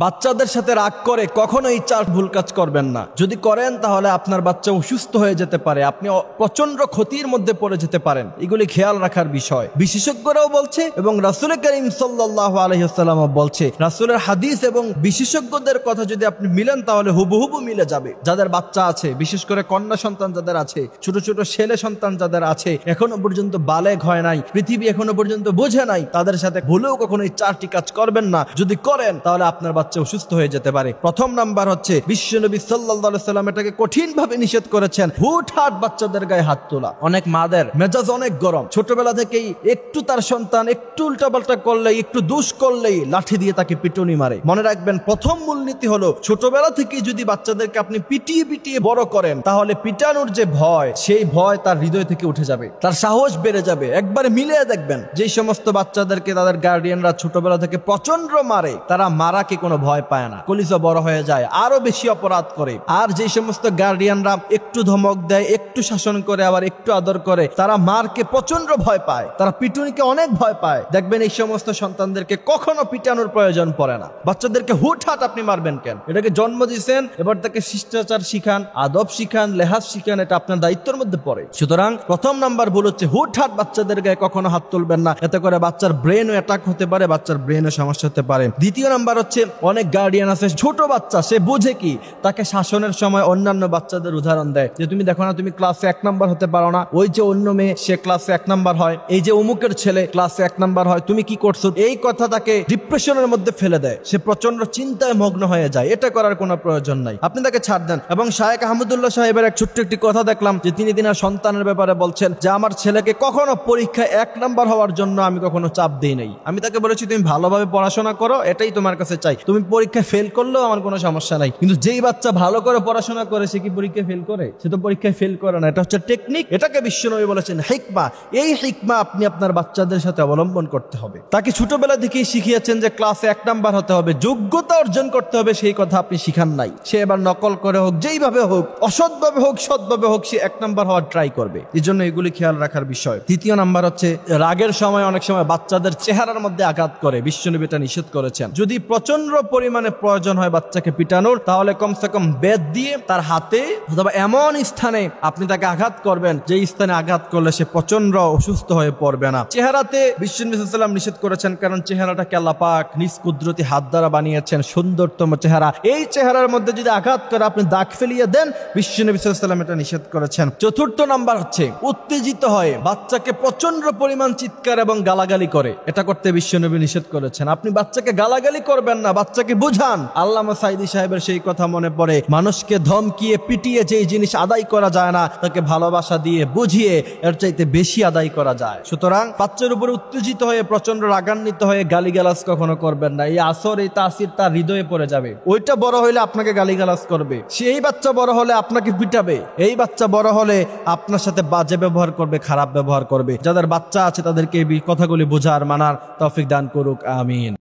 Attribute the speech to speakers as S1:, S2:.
S1: বাচ্চাদের সাথে রাগ করে কখনোই চার ভুল কাজ করবেন না। যদি করেন তাহলে আপনার বাচ্চা অসুস্থ হয়ে যেতে পারে, আপনি প্রচন্ড ক্ষতির মধ্যে পড়ে যেতে পারেন। এগুলি খেয়াল রাখার বিষয়। বিশেষজ্ঞরাও বলছে এবং রাসূল করিম সাল্লাল্লাহু আলাইহি ওয়াসাল্লামও বলছে। রাসূলের হাদিস এবং বিশেষজ্ঞদের কথা যদি আপনি মিলেন তাহলে হুবহু মিলে যাবে। যাদের বাচ্চা আছে, বিশেষ করে কন্যা সন্তান যাদের আছে, ছোট ছোট ছেলে সন্তান যাদের আছে, এখনো পর্যন্ত বালেগ হয় নাই, পৃথিবী এখনো পর্যন্ত বোঝে নাই, তাদের সাথে ভুলেও কখনোই চারটি কাজ করবেন না। যদি করেন তাহলে আপনার বাচ্চা অসুস্থ হয়ে যেতে পারে। প্রথম নাম্বার হচ্ছে, বিশ্বনবী সাল্লাল্লাহু আলাইহি ওয়াসাল্লাম এটাকে কঠিনভাবে নিষেধ করেছেন, হুটহাট বাচ্চাদের গায়ে হাত তোলা। অনেক মাদের মেজাজ অনেক গরম, ছোটবেলা থেকেই একটু তার সন্তান একটু উল্টাপাল্টা করলেই, একটু দোষ করলেই লাঠি দিয়ে তাকে পিটুনি মারে। মনে রাখবেন, প্রথম মূলনীতি হলো ছোটবেলা থেকেই যদি বাচ্চাদেরকে আপনি পিটিয়ে পিটিয়ে বড় করেন তাহলে পিটানোর যে ভয়, সেই ভয় তার হৃদয় থেকে উঠে যাবে, তার সাহস বেড়ে যাবে। একবারে মিলিয়ে দেখবেন, যে সমস্ত বাচ্চাদেরকে তাদের গার্ডিয়ানরা ছোটবেলা থেকে প্রচন্ড মারে, তারা মারাকে কোনো ভয় পায় না, কলিজা বড় হয়ে যায়, আরো বেশি অপরাধ করে। আর যে সমস্ত গার্ডিয়ানরা একটু ধমক দেয়, একটু শাসন করে, আবার একটু আদর করে, তারা মারকে প্রচন্ড ভয় পায়, তারা পিটুনিকে অনেক ভয় পায়। দেখবেন এই সমস্ত সন্তানদেরকে কখনো পিটানোর প্রয়োজন পড়ে না। বাচ্চাদেরকে হুটহাট আপনি মারবেন কেন? এটাকে জন্ম দিয়েছেন, এবার তাকে শিষ্টাচার শিখান, আদব শিখান, লেহাজ শিখান, এটা আপনার দায়িত্বের মধ্যে পড়ে। সুতরাং প্রথম নাম্বার ভুল হচ্ছে হুটহাট বাচ্চাদের গায়ে কখনো হাত তুলবেন না, এতে করে বাচ্চার ব্রেনও অ্যাটাক হতে পারে, বাচ্চার ব্রেনে সমস্যা হতে পারে। দ্বিতীয় নাম্বার হচ্ছে, অনেক গার্ডিয়ান আছে, ছোট বাচ্চা, সে বুঝে কি, তাকে শাসনের সময় অন্যান্য বাচ্চাদের উদাহরণ দেয় যে তুমি দেখো না, তুমি ক্লাসে 1 নাম্বার হতে পারো না, ওই যে অন্য মেয়ে সে ক্লাসে 1 নাম্বার হয়, এই যে অমুকের ছেলে ক্লাসে 1 নাম্বার হয়, তুমি কি করছো? এই কথা তাকে ডিপ্রেশনের মধ্যে ফেলে দেয়, সে প্রচন্ড চিন্তায় মগ্ন হয়ে যায়। এটা করার কোনো প্রয়োজন নাই, আপনি তাকে ছাড় দেন। এবং শায়েখ আহমদুল্লাহ সাহেবের এক ছোট্ট একটি কথা দেখলাম যে তিনি তিনার সন্তানের ব্যাপারে বলছেন যে আমার ছেলেকে কখনো পরীক্ষায় 1 নাম্বার হওয়ার জন্য আমি কখনো চাপ দিই নাই। আমি তাকে বলেছি তুমি ভালোভাবে পড়াশোনা করো, এটাই তোমার কাছে চাই, তুমি পরীক্ষায় ফেল করলেও আমার কোনো সমস্যা নাই। কিন্তু যেই বাচ্চা ভালো করে পড়াশোনা করে সে কি পরীক্ষায় ফেল করে? সে তো পরীক্ষায় ফেল করে না। এটা হচ্ছে টেকনিক, এটাকে বিশ্বনবী বলেছেন হিকমা। এই হিকমা আপনি আপনার বাচ্চাদের সাথে অবলম্বন করতে হবে। তাকে ছোটবেলা থেকেই শিখিয়েছেন যে ক্লাসে 1 নাম্বার হতে হবে, যোগ্যতা অর্জন করতে হবে, সেই কথা আপনি শিখান নাই। সে এবার নকল করে হোক, যেইভাবে হোক, অসৎভাবে হোক, সৎভাবে হোক, সে 1 নাম্বার হওয়ার ট্রাই করবে। এই জন্য এগুলি খেয়াল রাখার বিষয়। তৃতীয় নাম্বার হচ্ছে, রাগের সময় অনেক সময় বাচ্চাদের চেহারার মধ্যে আঘাত করে, বিশ্বনবী এটা নিষেধ করেছেন। যদি প্রচন্ড পরিমাণে প্রয়োজন হয় বাচ্চাকে পিটানোর, তাহলে কমসে কম বেত দিয়ে তার হাতে অথবা এমন স্থানে আপনি তাকে আঘাত করবেন যে স্থানে আঘাত করলে সে প্রচন্ড অসুস্থ হয়ে পড়বে না। চেহারাতে বিশ্বনবী সাল্লাল্লাহু আলাইহি ওয়াসাল্লাম নিষেধ করেছেন, কারণ চেহারাটাকে আল্লাহ পাক নিজ কুদরতি হাত দ্বারা বানিয়েছেন, সুন্দরতম চেহারা। এই চেহারার মধ্যে যদি আঘাত করে আপনি দাগ ফেলিয়ে দেন, বিশ্বনবী সাল্লাল্লাহু আলাইহি ওয়াসাল্লাম এটা নিষেধ করেছেন। চতুর্থ নাম্বার হচ্ছে, উত্তেজিত হয়ে বাচ্চাকে প্রচন্ড পরিমাণ চিৎকার এবং গালাগালি করে, এটা করতে বিশ্বনবী নিষেধ করেছেন। আপনি বাচ্চাকে গালাগালি করবেন না, বাচ্চাকে বুঝান। আল্লামা সাঈদী সাহেবের সেই কথা মনে পড়ে, মানুষকে ধমকিয়ে পিটিয়ে যেই জিনিস আদায় করা যায় না, তাকে ভালোবাসা দিয়ে বুঝিয়ে এর চাইতে বেশি আদায় করা যায়। সুতরাং বাচ্চার উপরে উত্তেজিত হয়ে প্রচন্ড রাগান্বিত হয়ে গালিগালাজ কখনো করবেন না। এই আসর, এই তাসির তার হৃদয়ে পড়ে যাবে। ওইটা বড় হইলে আপনাকে গালিগালাজ করবে, সেই বাচ্চা বড় হলে আপনাকে পিটাবে, এই বাচ্চা বড় হলে আপনার সাথে বাজে ব্যবহার করবে, খারাপ ব্যবহার করবে। যাদের বাচ্চা আছে তাদেরকে এই কথাগুলি বোঝার, মানার তৌফিক দান করুক, আমিন।